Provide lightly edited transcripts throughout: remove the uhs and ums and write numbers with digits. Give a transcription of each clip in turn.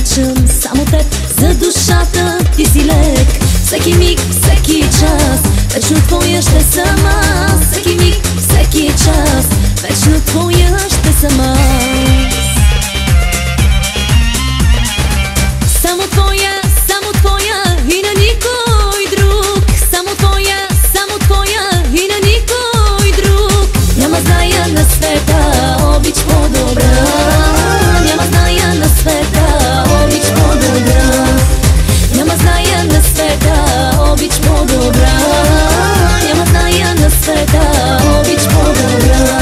обичам само теб, за душата ти си лек. Всеки миг, всеки час, вечно твоя ще съм аз. Всеки миг, всеки час, вечно твоя ще съм аз. Само твоя и на никой друг. Само твоя и на никой друг. Няма зная на света обич по-добра. Няма зная на света обич по-добра. Няма зная на света обич по-добра. Няма зная на света обич по-добра.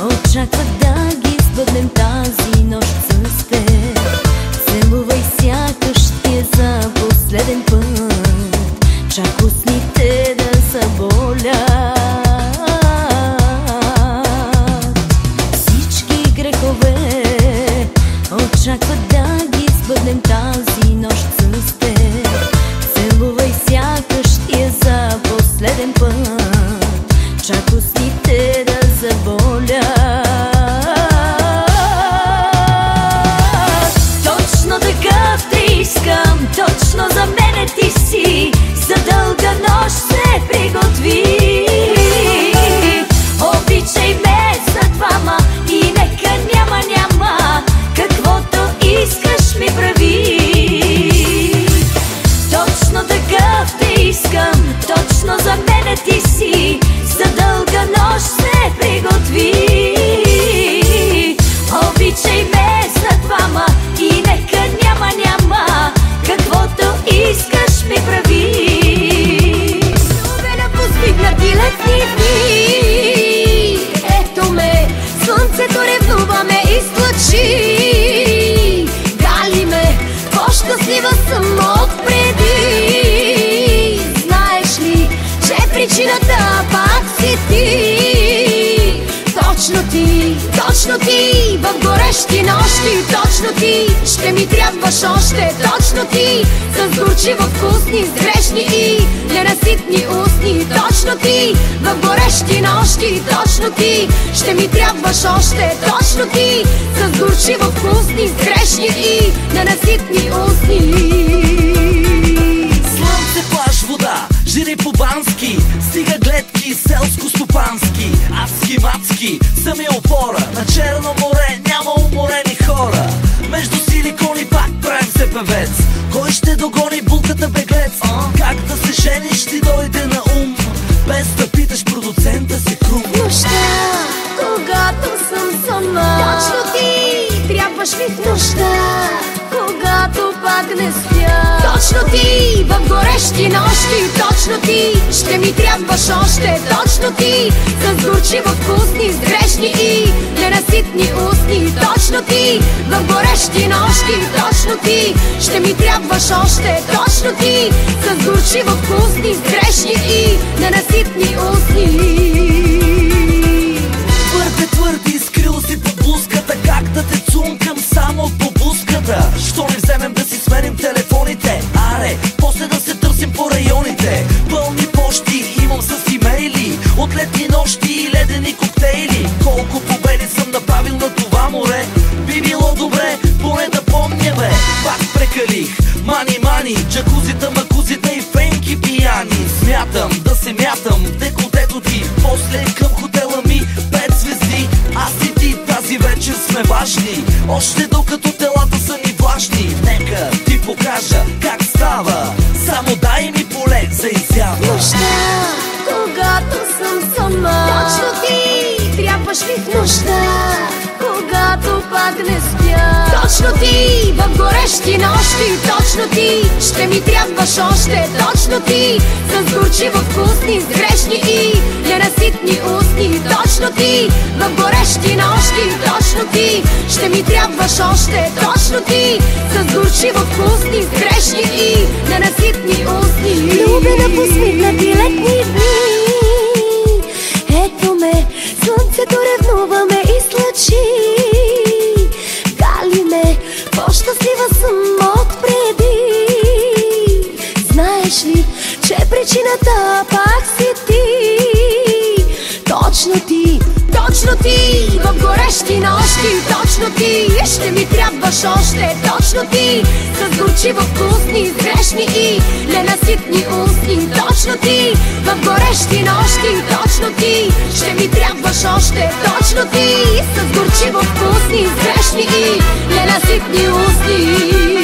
Очаквах да ги сбъднем тази нощ с теб. Целувай сякаш ти е за последен път. Чак устните да заболят. Всички грехове очакват да ги сбъднем тази нощ с теб. Целувай сякаш ти е за последен път. Чак устните да заболят. Точно такъв те искам, точно за мене ти си. За дълга нощ се приготви. Обичай ме за двама и нека няма каквото искаш ми прави. Точно такъв те искам, точно за мене ти си. За дълга нощ се приготви. Обичай ме за двама и нека няма каквото искаш ми прави. Любе на постигнати летни дни. Ето ме, слънцето ревнува ме излъчи. Гали ме, по-щастлива съм от преди. Знаеш ли, че причината пак си ти. Точно ти, в горещи нощи. Точно ти, ще ми трябваш още. Точно ти, с горчиво вкусни, с грешни и ненаситни устни. Точно ти, в горещи нощи. Точно ти, ще ми трябваш още. Точно ти, с горчиво вкусни, с грешни и ненаситни устни. Слънце, плаж, вода, жири по-бански, стига гледки, селско-стопански. Адски мацки са ми опора. На Черно море няма уморени хора. Между силикони пак правим се певец. Кой ще догони булката беглец? Как да се жениш ти дойде на ум, без да питаш продуцента си Крум. Нощта, когато съм сама. Точно ти, трябваш ми в нощта, когато пак не спя. Точно ти, в горещи нощи. Точно ти, ще ми трябваш още. Точно ти, с горчиво вкусни, с грешни и ненаситни устни. Точно ти, в горещи нощи. Точно ти, ще ми трябваш още. Точно ти, с горчиво вкусни, с грешни и ненаситни устни. Твърди, скрил си под блузката. Как да те цункам само по буската? Що не вземем да си сменим телефоните? Аре, после да се търсим по районите. Пълни почти имам с имейли от летни нощи и ледени коктейли. Колко победи съм направил на това море. Би било добре, поне да помня бе. Пак прекалих, мани, джакузита, макузита и фенки пияни. Смятам да се мятам в деколтето ти, после към хотела ми 5 звезди. Аз и ти тази вечер сме важни, още докато телата са ни влажни. Нека ти покажа как става, само дай ми поле за изява. Нощта, когато съм сама. Точно ти, трябваш ми в нощта, когато пак не спя. Точно ти в горещи нощи, точно ти ще ми трябваш още. Точно ти с горчиво вкусни, с грешни и ненаситни устни. Точно ти в горещи нощи, точно ти ще ми трябваш още. Точно ти с горчиво вкусни, с грешни и ненаситни устни. Любя на посмихнати летни дни. Ето ме, слънцето ревнува ме и слъчи. Гали ме, по-щастлива съм отпреди. Знаеш ли, че причината пак си ти? Точно ти, точно ти в горещи нощи, точно ти ще ми трябваш още. Точно ти с горчиво вкусни, с грешни и ненаситни устни. Точно ти в горещи нощи, точно ти ще ми трябваш още. Точно ти с горчиво вкусни, с грешни и ненаситни устни.